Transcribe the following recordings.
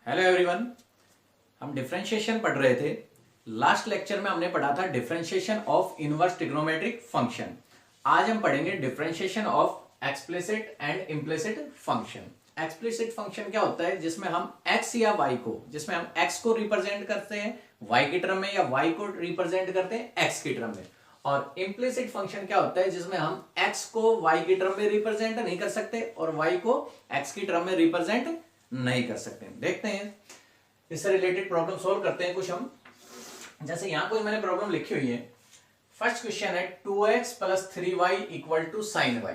Hello everyone. हम differentiation पढ़ रहे थे। लास्ट लेक्चर में हमने पढ़ा था differentiation of inverse trigonometric function. आज हम पढ़ेंगे differentiation of explicit and implicit function. Explicit function क्या होता है? जिसमें हम x या y को, जिसमें हम x को रिप्रेजेंट करते हैं y की टर्म में या y को रिप्रेजेंट करते हैं x की टर्म में। और इम्प्लिसिट फंक्शन क्या होता है? जिसमें हम x को y की टर्म में रिप्रेजेंट नहीं कर सकते और y को x की टर्म में रिप्रेजेंट नहीं कर सकते। देखते हैं, इससे रिलेटेड प्रॉब्लम सॉल्व करते हैं कुछ हम। जैसे यहां कोई मैंने प्रॉब्लम लिखी हुई है। फर्स्ट क्वेश्चन है 2x plus 3y equal to sine y.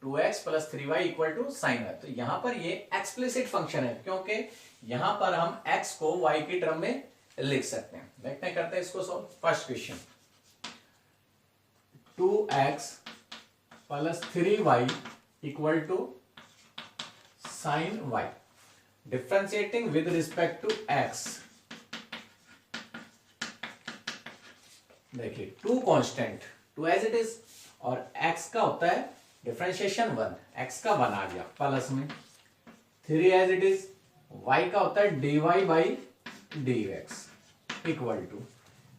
2x plus 3y equal to sine y. तो यहां पर ये एक्सप्लिसिट फंक्शन है क्योंकि यहां पर हम x को y की टर्म में लिख सकते हैं। देखते हैं, करते हैं इसको solve. First question 2x plus 3y equal to sine y. Differentiating with respect to x। देखिए, two constant, two as it is, और x का होता है डिफरेंशिएशन 1, x का 1 आ गया प्लस में 3 एज इट इज, y का होता है dy by dx equal to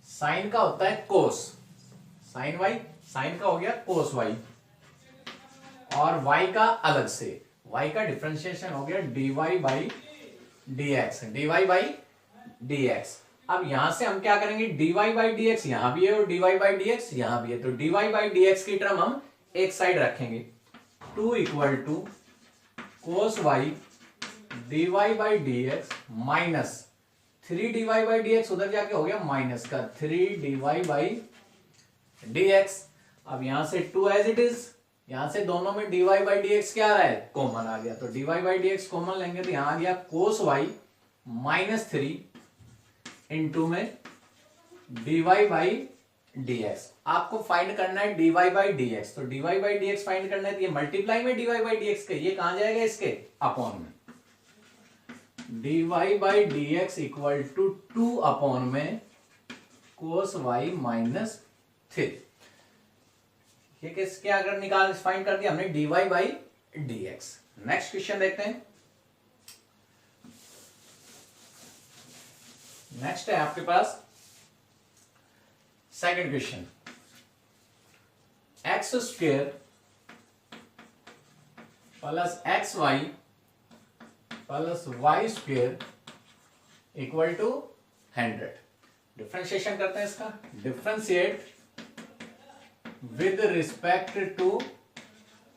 sine का होता है कोस, साइन y, साइन का हो गया कोस y, और y का अलग से, y का डिफरेंशिएशन हो गया dy by dx, dy by dx। अब यहां से हम क्या करेंगे? dy बाई dx यहां भी है और dy बाई dx यहां भी है, तो dy बाई dx की टर्म हम एक साइड रखेंगे। 2 equal to cos y dy by dx minus 3 dy by dx, उधर जाके हो गया माइनस का 3 dy बाई dx। अब यहां से 2 एज इट इज, यहां से दोनों में dy बाई dx क्या आ रहा है? कॉमन आ गया, तो dy बाई dx कॉमन लेंगे तो यहां आ गया कोस y माइनस 3 इंटू में dy बाई dx। आपको फाइंड करना है dy बाई dx, तो dy बाई dx फाइंड करना है तो ये मल्टीप्लाई में dy बाई dx के, ये कहां जाएगा? इसके अपॉन में। dy by dx equal to 2 upon में कोस y माइनस 3। ये किसके अगर निकाल फाइंड कर दिया हमने dy by dx। Next question देखते हैं। नेक्स्ट है आपके पास second question, x square plus x y plus y square equal to 100। Differentiation करते हैं इसका। Differentiate with respect to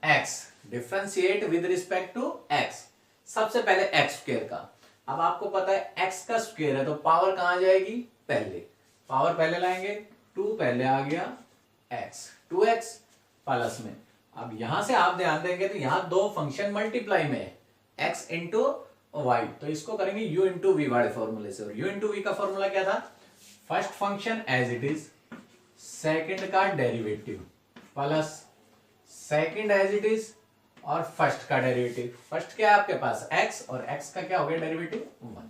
x, differentiate with respect to x. सबसे पहले एक्स स्क्वेयर का, अब आपको पता है x का स्क्वायर है तो पावर कहां जाएगी? पहले पावर पहले लाएंगे, 2 पहले आ गया x, 2x प्लस में। अब यहां से आप ध्यान देंगे तो यहां दो फंक्शन मल्टीप्लाई में है, x इंटू वाई, तो इसको करेंगे u इंटू वी वाले फॉर्मूले से। और u इंटू वी का फॉर्मूला क्या था? First function as it is, second का derivative plus second as it is और फर्स्ट का डेरिवेटिव। फर्स्ट क्या है आपके पास? x, और x का क्या हो गया? Derivative 1।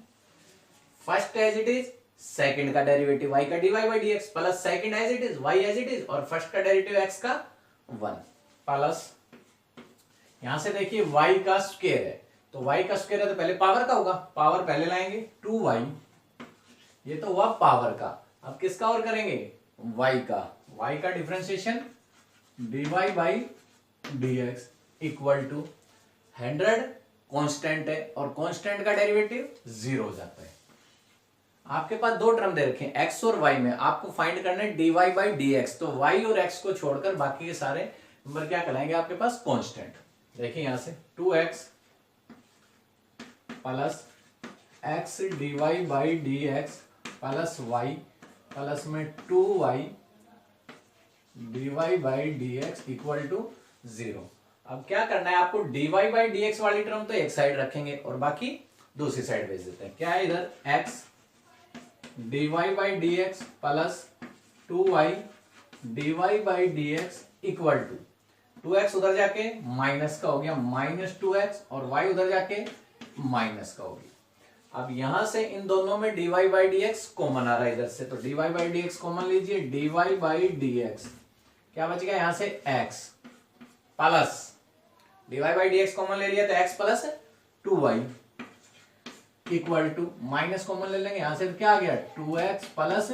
First as it is, second का डेरिवेटिव y का dy by dx plus second as it is y as it is, और फर्स्ट का डेरिवेटिव x का 1 प्लस, यहां से देखिए y का स्क्वायर है तो y का स्क्वायर है तो पहले पावर का होगा, पावर पहले लाएंगे 2y, ये तो हुआ पावर का। अब किसका और करेंगे? y का differentiation dy by dx equal to 100। Constant है और कांस्टेंट का डेरिवेटिव 0 हो जाता है। आपके पास दो टर्म दे रखे हैं x और y में, आपको फाइंड करना है dy बाई dx, तो y और x को छोड़कर बाकी के सारे नंबर क्या कहलाएंगे आपके पास? कांस्टेंट। देखिए यहां से 2x plus x dy by dx plus y plus में 2y dy by dx equal to 0। अब क्या करना है आपको? dy बाई dx वाली टर्म तो एक साइड रखेंगे और बाकी दूसरी साइड भेज देते हैं। क्या है इधर? x dy by dx plus 2y dy by dx equal to 2x उधर जाके माइनस का हो गया माइनस 2x, और y उधर जाके माइनस का हो गया। अब यहां से इन दोनों में dy बाई dx कॉमन आ रहा है इधर से, तो dy बाई dx कॉमन लीजिए। dy बाई dx क्या बच गया? यहां से x plus dy by dx common ले लिया तो x plus 2y equal to, minus common ले लेंगे यहां से, तो क्या आ गया 2x प्लस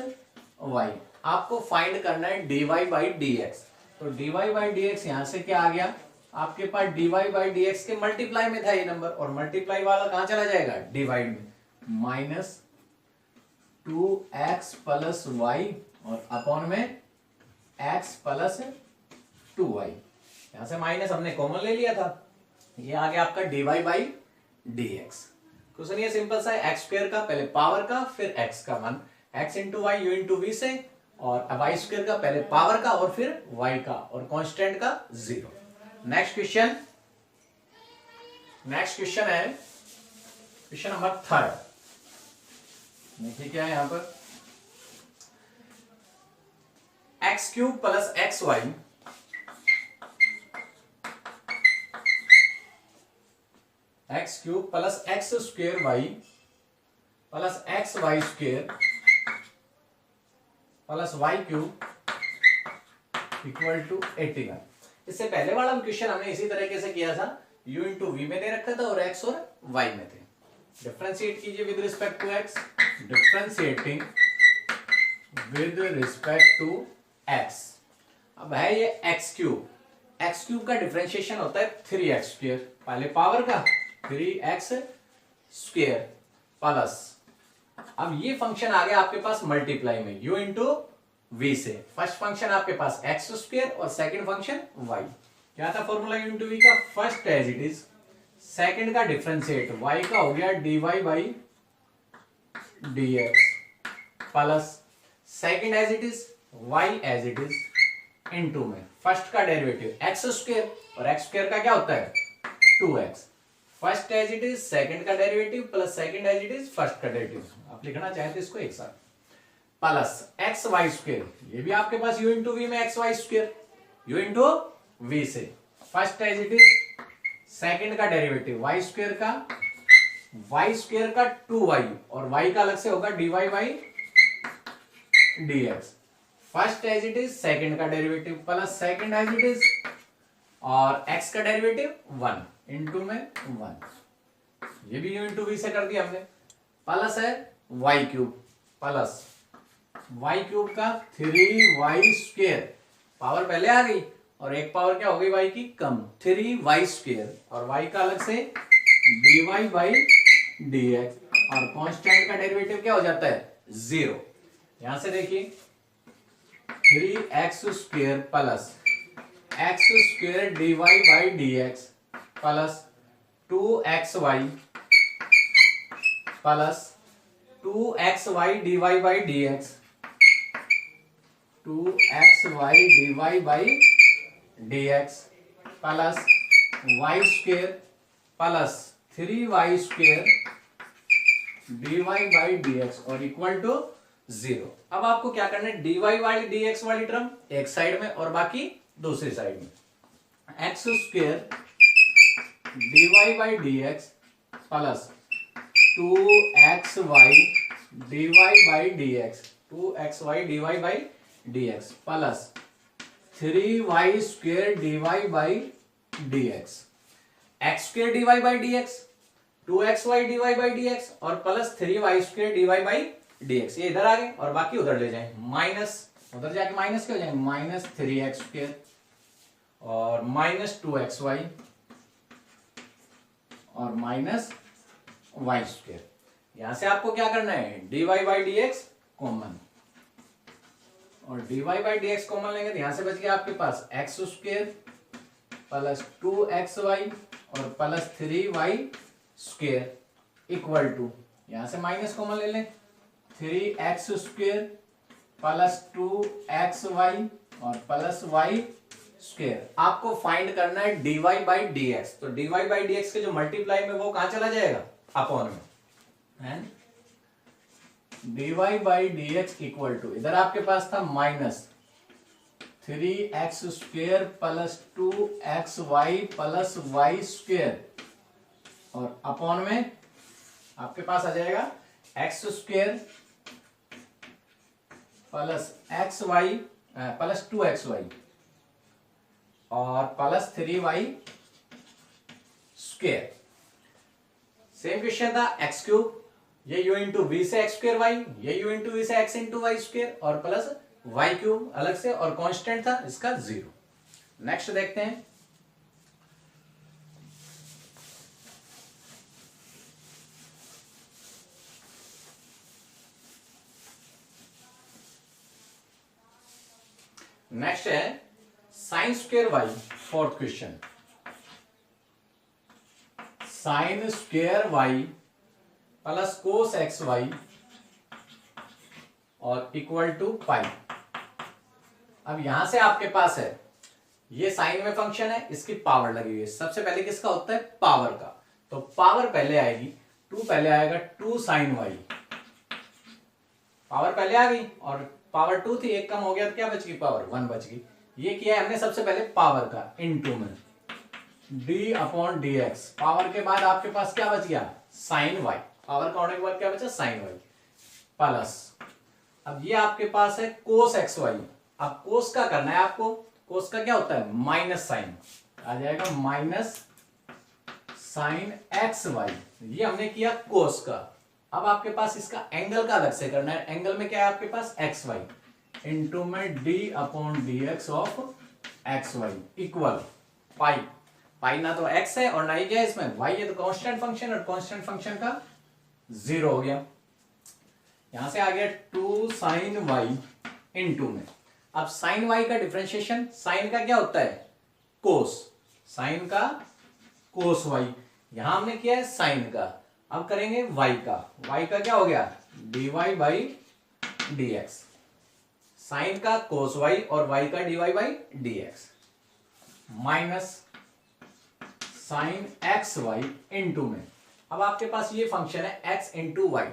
वाई। आपको फाइंड करना है dy बाई डी एक्स। तो dy बाई डी एक्स यहां से क्या आ गया आपके पास, dy बाई डी एक्स के मल्टीप्लाई में था ये नंबर, और मल्टीप्लाई वाला कहां चला जाएगा डिवाइड में, माइनस 2x प्लस वाई और अपॉन में x प्लस 2y। यहां से माइनस हमने कॉमन ले लिया था, ये आ गया आपका dy by d x. Question ये सिंपल सा है, एक्स स्क्वायर का पहले पावर का फिर एक्स का मान, x into y u into v से, और वाई स्क्वायर का पहले पावर का और फिर वाई का, और कांस्टेंट का 0। नेक्स्ट क्वेश्चन है क्वेश्चन नंबर 3। देखिए क्या है यहां पर, x cube plus x y x cube plus x square y plus x y square plus y cube equal to 81। इससे पहले वाला क्वेश्चन हमने इसी तरीके से किया था, u इंटू वी में दे रखा था और x और y में थे। डिफरेंशिएट कीजिए with respect to x, differentiating with respect to x। अब है ये x क्यूब का डिफरेंशिएशन होता है 3x स्क्वेयर, पहले पावर का 3x स्क्वेयर प्लस, अब ये फंक्शन आ गया आपके पास मल्टीप्लाई में u इंटू वी से। फर्स्ट फंक्शन आपके पास एक्स स्क्वेयर और सेकंड फंक्शन y। क्या था फॉर्मूला u इंटू वी का, first as it is, second का डिफरेंशिएट y का हो गया dy by d x plus second as it is y as it is into में फर्स्ट का डेरिवेटिव एक्स स्क्वेयर, और एक्स स्क्वेयर का क्या होता है 2x, first as it is second का derivative plus second as it is first का derivative, आप लिखना चाहते हैं इसको एक साथ, प्लस एक्स वाई स्क्वेयर, ये भी आपके पास u इंटू वी में x y square, u into v से first as it is second का डेरिवेटिव y स्क्वेयर का 2y, और y का अलग से होगा dy by dx, first as it is second का derivative plus second as it is, और x का डेरिवेटिव 1 इंटू में 1, ये भी u इंटू वी से कर दिया हमने, प्लस है y cube plus y cube का 3y स्क्वेयर, पावर पहले आ गई और एक पावर क्या हो गई y की कम, 3y स्क्वेयर, और y का अलग से dy बाई dx, और कांस्टेंट का डेरिवेटिव क्या हो जाता है 0। यहां से देखिए 3x स्क्वेयर plus x square dy by dx plus 2xy plus 2xy dy by dx, 2xy dy by dx plus y square plus 3y square dy by dx और इक्वल टू 0। अब आपको क्या करना है, dy वाली dx वाली term एक side में और बाकी दूसरी साइड में, x square dy by dx plus 2xy dy by dx, 2xy dy by dx plus 3y square dy by dx, x square dy by dx, 2xy dy by dx और plus 3y square dy by dx, ये इधर आ गए और बाकी उधर ले जाएं, minus उधर जाके माइनस क्या हो जाएंगे, माइनस 3x स्क्वेयर और माइनस 2xy और माइनस y स्क्वेयर। यहां से आपको क्या करना है, dy बाई dx कॉमन, और dy बाई dx कॉमन लेंगे तो यहां से बच गया आपके पास x स्क्वेयर प्लस 2xy और plus 3y square equal to, यहां से माइनस कॉमन ले लें, 3x स्क्वेयर प्लस 2xy और प्लस y स्क्वेयर। आपको फाइंड करना है dy बाई dx, तो dy बाई dx के जो मल्टीप्लाई में वो कहां चला जाएगा अपॉन में, and dy by dx equal to, इधर आपके पास था माइनस 3x स्क्वेयर plus 2xy plus y square, और अपॉन में आपके पास आ जाएगा x square plus xy plus 2xy और plus 3y square. Same question था x क्यूब ये u इंटू वी से एक्स स्क्र वाई, ये u इंटू वी से एक्स इंटू वाई स्क्र और प्लस वाई क्यूब अलग से, और कांस्टेंट था इसका 0। नेक्स्ट देखते हैं, नेक्स्ट है sine square y, fourth question, sine square y plus cos x y और इक्वल टू पाई। अब यहां से आपके पास है ये साइन में फंक्शन है, इसकी पावर लगी हुई है। सबसे पहले किसका होता है, पावर का, तो पावर पहले आएगी, 2 पहले आएगा 2 साइन वाई, पावर पहले आ गई और पावर 2 थी, एक कम हो गया तो क्या बच गई, पावर 1 बच गई। ये किया है हमने सबसे पहले पावर का, इनटू में d upon d x, power के बाद आपके पास क्या बच गया, साइन वाई, पावर का होने के बाद क्या बचा, साइन वाई प्लस, अब ये आपके पास है कोस एक्स वाई। अब कोस का करना है आपको, कोस का क्या होता है, माइनस साइन, आ जाएगा माइनस साइन एक्स वाई, ये हमने किया कोस का। अब आपके पास इसका एंगल का अलग से करना है, एंगल में क्या है आपके पास, एक्स वाई इंटू में d upon d x of x y equal pi, pi ना तो एक्स है और ना ही क्या है इसमें वाई है, तो कांस्टेंट फंक्शन, और कांस्टेंट फंक्शन का 0 हो गया। यहां से आ गया 2 साइन वाई इंटू में, अब साइन वाई का डिफरेंशिएशन, साइन का क्या होता है, कोस, साइन का कोस वाई, यहां हमने किया है साइन का, अब करेंगे वाई का, वाई का क्या हो गया, d y by d x, sine का कोस वाई और वाई का d y by d x minus sine x y into में, अब आपके पास ये फंक्शन है x into y,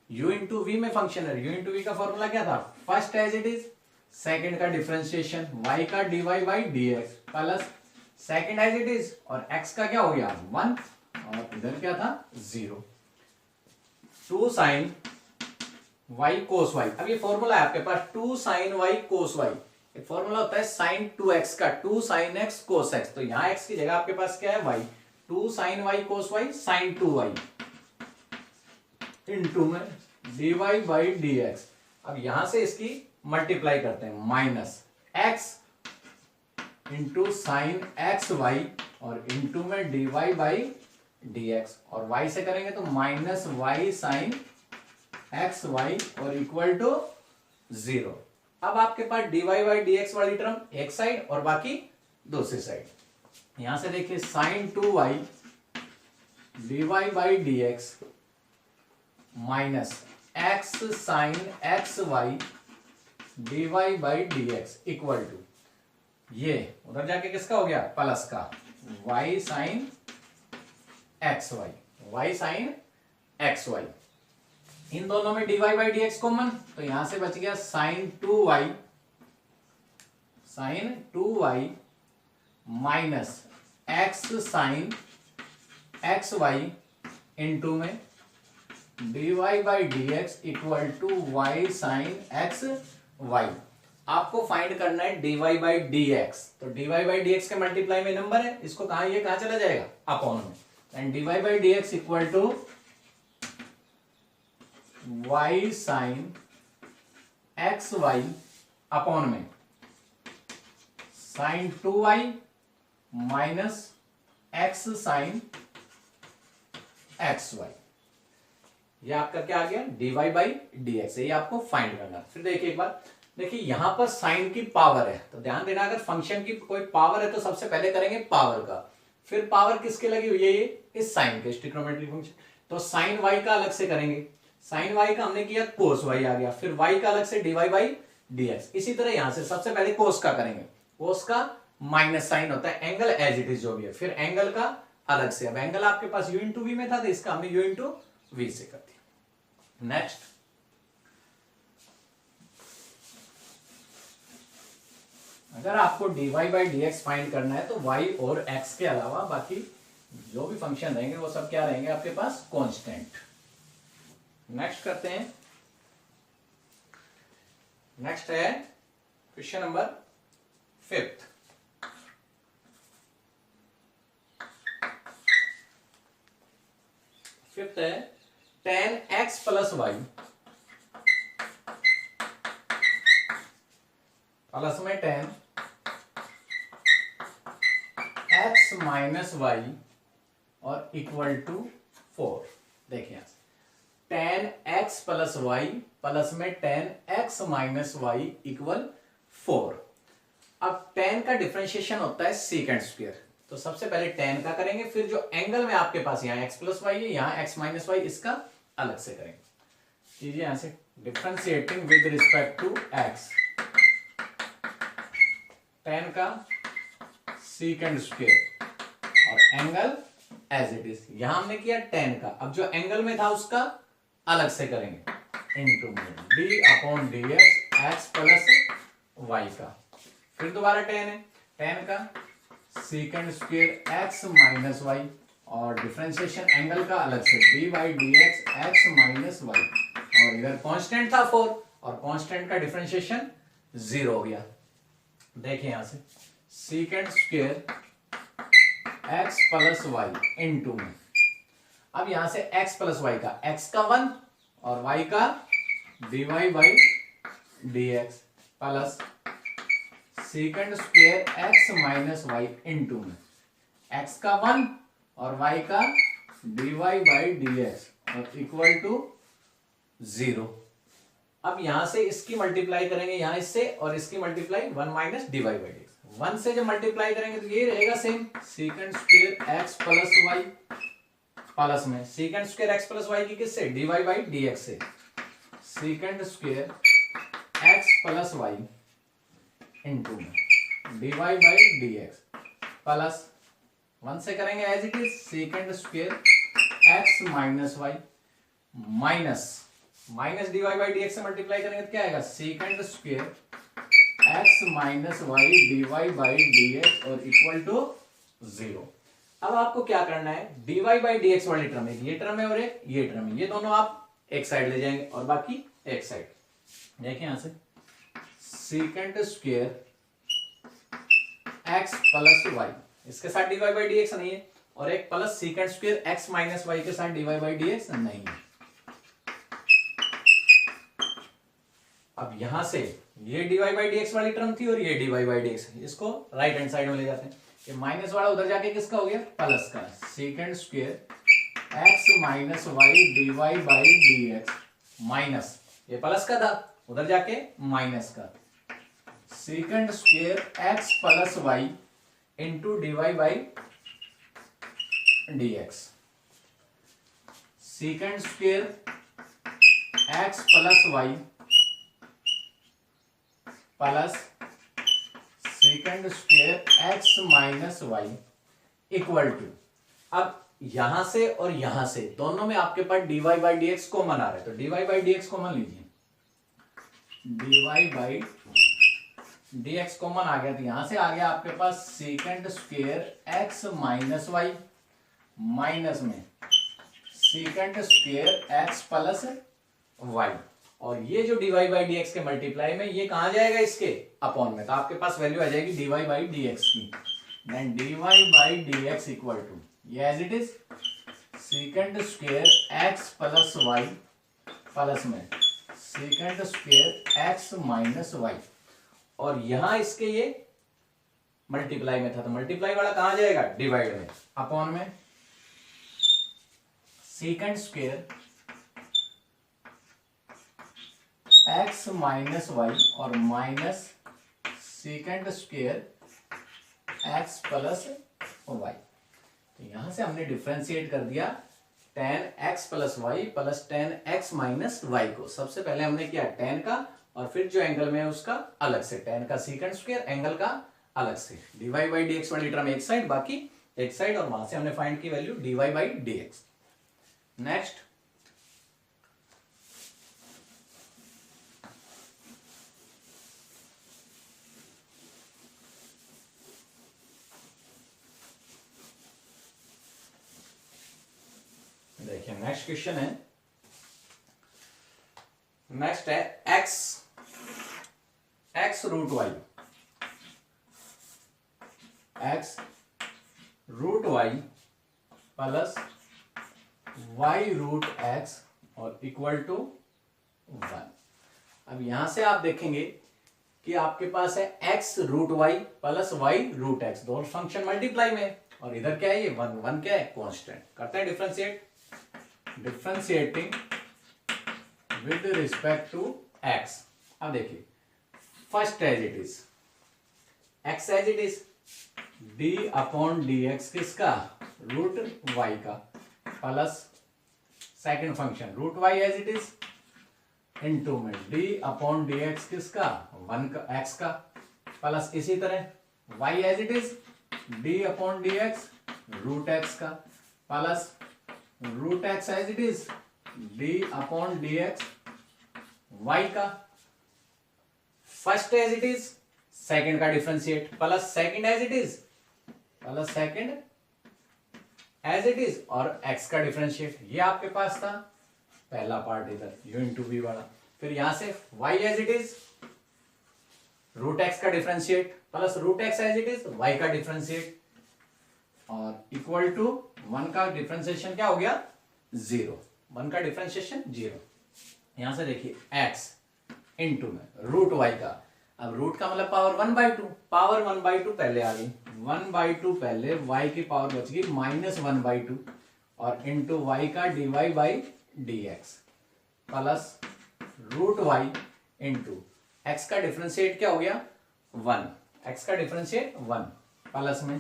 u into v में फंक्शन है, u इंटू वी का फॉर्मूला क्या था, first as it is, second का डिफरेंशिएशन y का dy by dx plus second as it is, और x का क्या हो गया 1 और इधर क्या था 0, 2 साइन y कोस y। अब ये फॉर्मूला है आपके पास 2 साइन y कोस y, एक फॉर्मूला होता है साइन 2x का, 2 साइन x कोस x, तो यहां x की जगह आपके पास क्या है y, 2 sine y cos y sine 2y into में dy बाई dx। अब यहां से इसकी मल्टीप्लाई करते हैं, minus x into sine x y और इंटू में dy बाई dx, और y से करेंगे तो minus y sine x y और इक्वल टू 0। अब आपके पास dy बाई dx वाली टर्म एक साइड और बाकी दूसरी साइड, यहां से देखिए sine 2y dy by dx minus x sine x y dy by dx equal to, ये उधर जाके किसका हो गया, प्लस का y sine x y, y sine x y, इन दोनों में dy बाई dx कॉमन, तो यहां से बच गया sine 2y minus x sine x y into में dy by dx equal to y sine x y. आपको फाइंड करना है dy बाई dx, तो dy बाई dx के मल्टीप्लाई में नंबर है, इसको कहा, ये कहां चला जाएगा, अपॉन में, and dy by dx equal to y sine x y upon में sine 2y minus x sine x y, ये आपका क्या आ गया, dy बाई dx, ये आपको फाइंड करना। फिर देखिए एक बार, देखिए यहां पर साइन की पावर है, तो ध्यान देना अगर फंक्शन की कोई पावर है तो सबसे पहले करेंगे पावर का, फिर पावर किसके लगी हुई है, ये इस साइन के, ट्रिग्नोमेट्रिक फंक्शन, तो साइन y का अलग से करेंगे, साइन y का हमने किया कोस y आ गया, फिर y का अलग से dy बाई dx, इसी तरह यहां से सबसे पहले कोस का करेंगे, कोस का माइनस साइन होता है, एंगल एज इट इज जो भी है, फिर एंगल का अलग से, अब एंगल आपके पास u इंटू वी में था तो इसका हमने u इंटू वी से कर दिया। नेक्स्ट, अगर आपको dy बाई dx फाइंड करना है तो y और x के अलावा बाकी जो भी फंक्शन रहेंगे वो सब क्या रहेंगे आपके पास, कांस्टेंट। नेक्स्ट करते हैं, नेक्स्ट है क्वेश्चन नंबर 5th, फिफ्थ है 10x प्लस वाई प्लस में 10x माइनस वाई और इक्वल टू 4। देखिए 10x प्लस वाई प्लस में 10x माइनस वाई इक्वल 4। अब 10 का डिफरेंशिएशन होता है सेकंड स्क्वायर, तो सबसे पहले 10 का करेंगे, फिर जो एंगल में आपके पास यहाँ x प्लस वाई है, यहाँ x माइनस वाई, इसका अलग से करेंगे। कीजिए यहां से differentiating with respect to x, 10 का सेकंड स्क्वायर और एंगल एज इट इज। यहां हमने किया 10 का, अब जो एंगल में था उसका अलग से करेंगे, into d upon dx x plus y का, फिर दोबारा 10 है, 10 का second square x minus y और डिफरेंशिएशन एंगल का अलग से dy dx x minus y, और इधर कांस्टेंट था 4 और कांस्टेंट का डिफरेंशिएशन 0 हो गया। देखिए यहां से second square x plus y into में, अब यहां से x प्लस वाई का x का 1 और y का dy by dx plus second square x minus y into में x का 1 और y का dy बाई dx और इक्वल टू 0। अब यहां से इसकी मल्टीप्लाई करेंगे यहां इससे, और इसकी multiply 1 minus dy by dx, 1 से जब मल्टीप्लाई करेंगे तो ये रहेगा same, second square x plus y plus में second square x plus y की किससे, dy बाई dx से, second square x plus y into में dy बाई dx प्लस 1 से करेंगे as it is, second square x minus y minus dy by dx से multiply करेंगे तो क्या आएगा, second square x minus y dy by dx और equal to 0। अब आपको क्या करना है, dy बाई dx वाली टर्म, एक ये टर्म है और एक ये टर्म है, ये दोनों आप एक साइड ले जाएंगे और बाकी एक साइड। देखिए यहां से second square x plus y, इसके साथ dy बाई dx नहीं है, और एक plus second square x minus y के साथ dy बाई dx नहीं है। अब यहां से ये dy बाई dx वाली टर्म थी और ये dy बाई dx, इसको राइट हैंड साइड में ले जाते हैं, ये माइनस वाला उधर जाके किसका हो गया, प्लस का, second square x minus y dy by dx minus, ये प्लस का था उधर जाके माइनस का, second square x plus y into dy by dx, second square x plus y plus second square x minus y equal to, अब यहां से और यहां से दोनों में आपके पास dy बाई dx कॉमन आ रहा है, तो dy बाई dx कॉमन लीजिए, dy बाई dx कॉमन आ गया, तो यहां से आ गया आपके पास second square x minus y minus में second square x plus y, और ये जो dy बाई dx के मल्टीप्लाई में ये कहां जाएगा, इसके अपॉन में, तो आपके पास वैल्यू आ जाएगी dy बाई dx की, then dy by dx equal to ये as it is second square x plus y plus में second square x minus y, और यहां इसके ये मल्टीप्लाई में था, तो मल्टीप्लाई वाला कहां जाएगा, डिवाइड में, अपॉन में second square x minus y और minus second square x plus y. तो यहां से हमने डिफरेंशिएट कर दिया tan x plus y plus tan x minus y को। सबसे पहले हमने किया tan का, और फिर जो एंगल में है उसका अलग से, tan का सेकंड स्क्वायर, एंगल का अलग से, dy बाई dx वाली टर्म एक साइड, बाकी एक साइड, और वहां से हमने फाइंड की value dy by dx। Next देखिए, नेक्स्ट क्वेश्चन है, नेक्स्ट है x root y, x root y plus y root x और इक्वल टू 1। अब यहां से आप देखेंगे कि आपके पास है x root y plus y root x, दोनों फंक्शन मल्टीप्लाई में है, और इधर क्या है ये 1, 1 क्या है कांस्टेंट। करते हैं differentiating with respect to x। अब देखिए first as it is x as it is d upon d x किसका, रूट y का, plus second function root y as it is into में d अपॉन डी एक्स किसका, 1 का x का, plus इसी तरह y as it is d upon d x root x का, plus root x as it is d upon d x y का, first as it is second का differentiate, plus second as it is, plus second as it is, और x का differentiate. ये आपके पास था पहला पार्ट इधर u इंटू वी वाला। फिर यहां से y as it is root x का differentiate, plus root x as it is y का डिफरेंशिएट, और इक्वल टू 1 का डिफरेंशिएशन क्या हो गया 0, 1 का डिफरेंशिएशन 0। यहां से देखिए x इंटू में रूट y का, अब रूट का मतलब पावर 1/2, पावर 1/2 पहले आ गई, 1/2 पहले, y की पावर बच गई -1/2, और इंटू y का dy by d x, plus root y into x का डिफरेंशिएट क्या हो गया 1, x का डिफरेंशिएट 1, प्लस में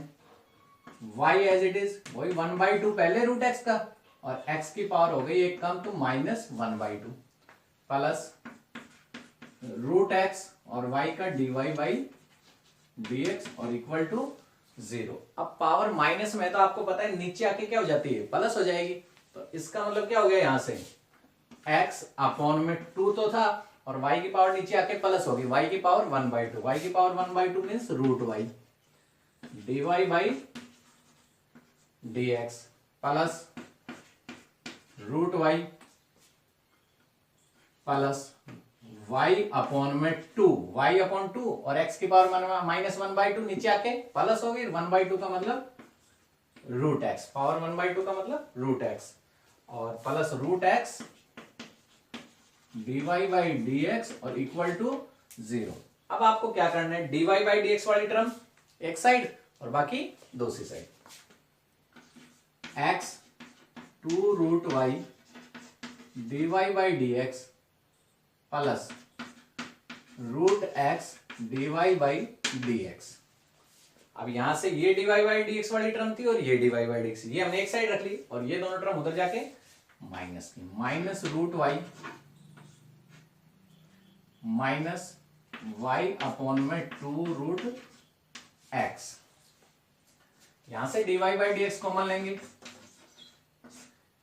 y एज इट इज वही 1/2 पहले रूट x का, और x की पावर हो गई एक कम तो -1/2, प्लस रूट x और y का dy बाई डी एक्स, और इक्वल टू 0। अब पावर माइनस में तो आपको पता है नीचे आके क्या हो जाती है, प्लस हो जाएगी, तो इसका मतलब क्या हो गया यहां से x अपॉन में 2 तो था, और y की पावर नीचे आके प्लस होगी, y की पावर 1/2, y की power 1/2 means root y dy by d x, plus root y plus y upon में 2, y अपॉन 2, और x की पावर -1/2 नीचे आके प्लस होगी, 1/2 का मतलब रूट x, पावर 1/2 का मतलब रूट x, और plus root x dy by d x, और इक्वल टू 0। अब आपको क्या करना है, dy बाई डी एक्स वाली टर्म एक साइड और बाकी दूसरी side, x 2 root y dy by d x plus root x dy by d x. अब यहां से ये dy बाई डी एक्स वाली टर्म थी, और ये dy बाई डी एक्स, ये हमने एक साइड रख ली, और ये दोनों टर्म उधर जाके माइनस की, minus root y minus y upon में 2 रूट x। यहां से dy by d x common लेंगे,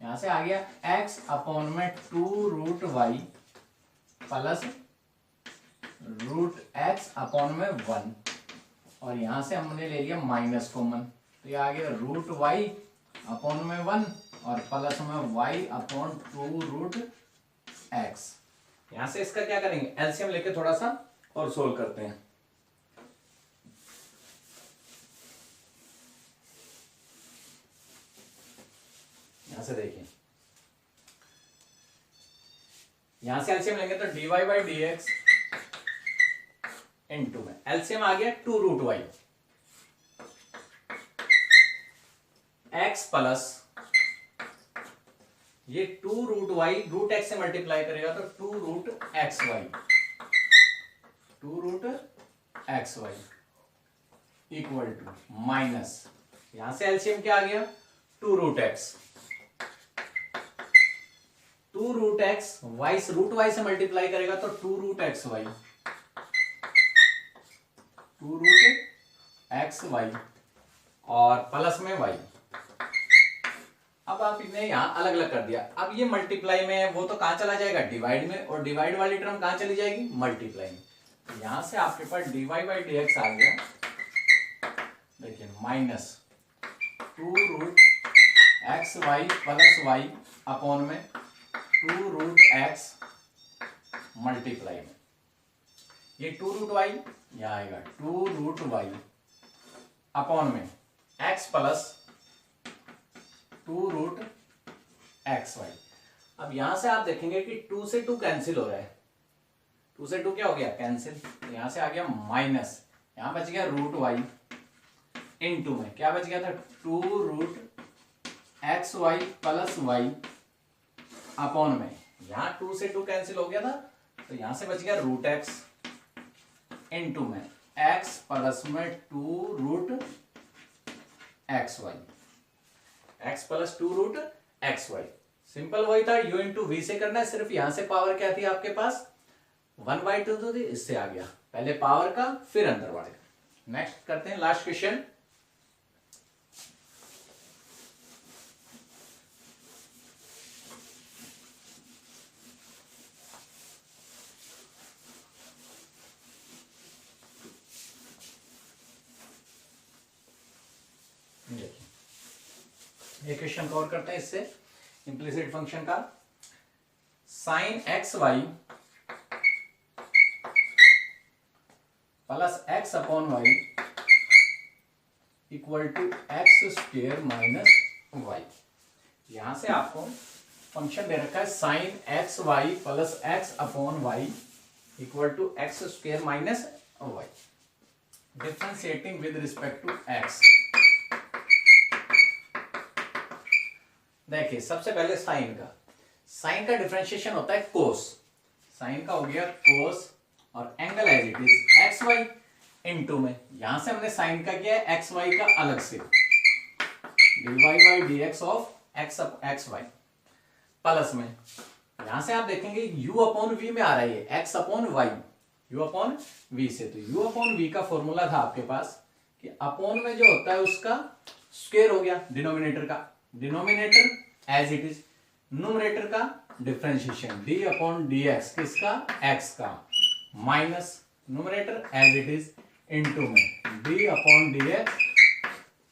यहां से आ गया x अपॉन में 2 root y plus root x upon में 1, और यहां से हमने ले लिया माइनस कॉमन, तो ये आ गया रूट y अपॉन में 1 और प्लस में y अपॉन 2 रूट x। यहां से इसका क्या करेंगे, एलसीएम लेके थोड़ा सा और सोल्व करते हैं। यहां से देखिए, यहां से एलसीएम लेंगे तो dy by d x into में एलसीएम आ गया 2 रूट y x प्लस ये 2 रूट y रूट x से मल्टीप्लाई करेगा तो 2 root x y, 2 root x y equal to minus, यहां से एलसीएम क्या आ गया 2 root x, 2 root x y root y से मल्टीप्लाई करेगा तो 2 root x y, 2 root x y और प्लस में वाई। अब आप इन्हें यहां अलग अलग कर दिया, अब ये मल्टीप्लाई में है वो तो कहां चला जाएगा डिवाइड में, और डिवाइड वाली टर्म कहां चली जाएगी मल्टीप्लाई में। यहां से आपके पास dy बाई डी एक्स आ गया, देखिए minus 2 root x y plus y upon में 2 रूट एक्स मल्टीप्लाई में, ये 2 रूट वाई यहां आएगा 2 रूट वाई अपॉन में x plus 2 root x y. अब यहां से आप देखेंगे कि 2 से 2 कैंसिल हो रहा है, 2 से 2 क्या हो गया कैंसिल, तो यहां से आ गया माइनस, यहां बच गया रूट वाई, इनटू में क्या बच गया था 2 root x y plus y upon में, यहां 2 से 2 कैंसिल हो गया था तो यहां से बच गया रूट एक्स इनटू में एक्स प्लस में 2 root x y, x plus 2 root x y. Simple वही था, u इंटू वी से करना है, सिर्फ यहां से पावर क्या थी आपके पास 1/2 तो थी, इससे आ गया पहले पावर का फिर अंदर बढ़ेगा। नेक्स्ट करते हैं लास्ट क्वेश्चन। ये क्वेश्चन कवर करते हैं इससे इम्प्लिसिट फंक्शन का, sine x y plus x upon y equal to x square minus y. यहां से आपको फंक्शन दे रखा है sine x y plus x upon y equal to x square minus y, differentiating with respect to x. देखिए सबसे पहले sign का डिफरेंशिएशन होता है कोस, साइन का हो गया कोस और angle as it is x y into में, यहां से हमने साइन का किया है एक्स वाई का अलग से, d y by d x of x y plus में, यहां से आप देखेंगे u अपॉन वी में आ रहा है x upon y, u upon v से, तो u अपॉन वी का फॉर्मूला था आपके पास कि अपॉन में जो होता है उसका स्क्वायर हो गया डिनोमिनेटर का, denominator as it is, numerator का differentiation d upon d x किसका x का minus numerator as it is into में d upon d x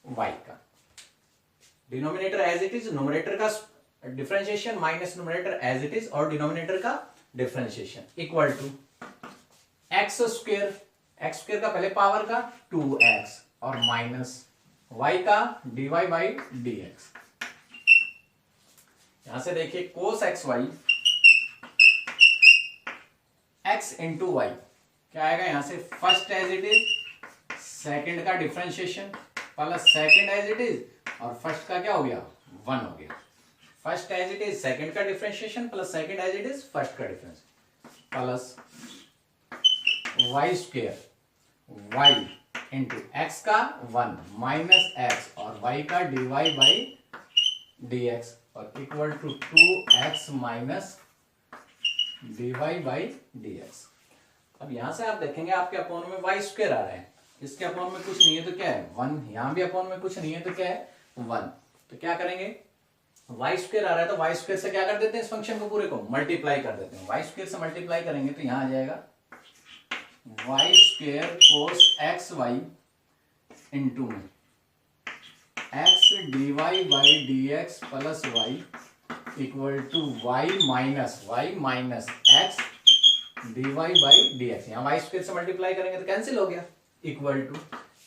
y का, denominator as it is, numerator का differentiation minus numerator as it is और denominator का differentiation equal to x square का पहले power का 2x और माइनस y का dy बाई डी एक्स। यहां से देखिए cos x y x into y क्या आएगा, यहां से first as it is, second का differentiation plus second as it is और फर्स्ट का क्या हो गया 1 हो गया, first as it is second का differentiation plus second as it is first का difference plus y square y into x का 1 माइनस एक्स और वाई का d y by d x और equal to 2x minus d y by d x. अब यहां से आप देखेंगे आपके अपॉन में वाई स्क्वायर आ रहा है, इसके अपॉन में कुछ नहीं है तो क्या है 1, यहां भी अपॉन में कुछ नहीं है तो क्या है 1, तो क्या करेंगे वाई स्क्वायर आ रहा है तो वाई स्क्वायर से क्या कर देते हैं इस फंक्शन को पूरे को मल्टीप्लाई कर देते हैं, वाई स्क्वायर से मल्टीप्लाई करेंगे तो यहां आ जाएगा y square cos x y into में x d y by d x plus y equal to y minus x d y by d x, यहाँ वाई स्क्वायर से मल्टीप्लाई करेंगे तो कैंसिल हो गया इक्वल टू,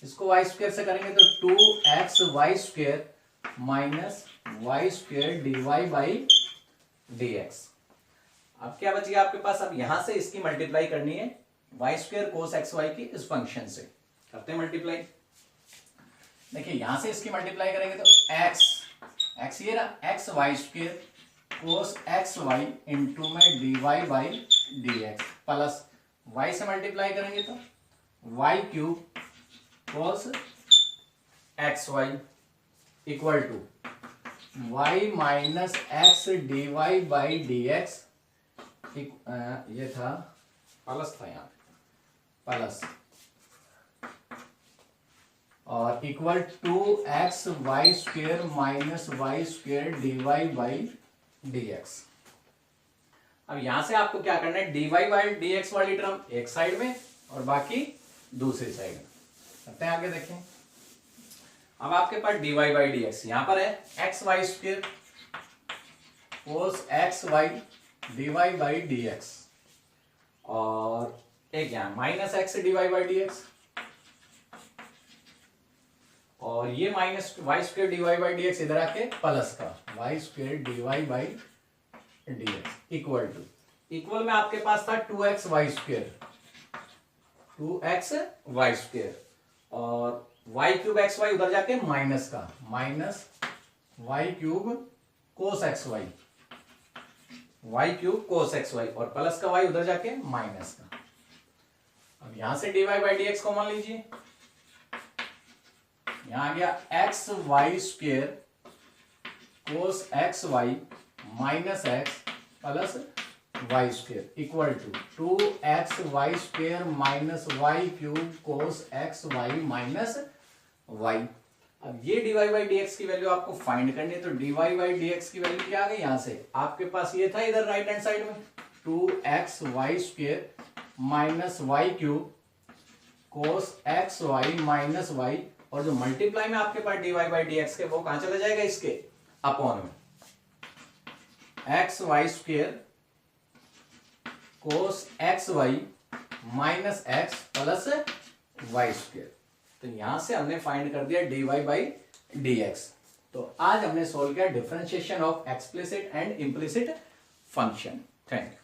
इसको वाई स्क्वायर से करेंगे तो 2x y square minus y square d y by d x. अब क्या बच गया आपके पास, अब यहां से इसकी मल्टीप्लाई करनी है y square cos x y की इस फंक्शन से, करते हैं मल्टीप्लाई। देखिए यहां से इसकी मल्टीप्लाई करेंगे तो एक्स ये रहा x y square cos x y into में d y by d x plus y से मल्टीप्लाई करेंगे तो y cube cos x y equal to y minus x d y by d x, ये था plus था यहाँ plus और equal to x y square minus y square d y by d x. अब यहां से आपको क्या करना है d y by d x वाली टर्म एक साइड में और बाकी दूसरी साइड में करते हैं, आगे देखें। अब आपके पास d y by d x यहां पर है x y square cos x y d y by d x और एक यहां minus x d y by d x और ये minus y square d y by d x इधर आके प्लस का y square d y by dx equal to, equal में आपके पास था 2xy स्क्वेयर, 2xy स्क्वेयर और y क्यूब xy उधर जाके माइनस का, माइनस y क्यूब कोस xy, y क्यूब कोस xy और प्लस का y उधर जाके माइनस का। अब यहां से dy बाई dx कॉमन लीजिए, यहां आ गया x y square cos x y minus x plus y square equal to 2xy square minus y cube cos x y minus y. अब ये dy बाई dx की वैल्यू आपको find करनी है, तो dy बाई dx की value क्या आ गई, यहां से आपके पास ये था इधर राइट हैंड साइड में 2xy square minus y cube cos x y minus y, और जो मल्टीप्लाई में आपके पास dy बाई dx के वो कहां चला जाएगा, इसके अपॉन में x y square cos x y minus x plus y square. तो यहां से हमने फाइंड कर दिया dy बाई dx। तो आज हमने सोल्व किया differentiation of explicit and implicit function. Thank you.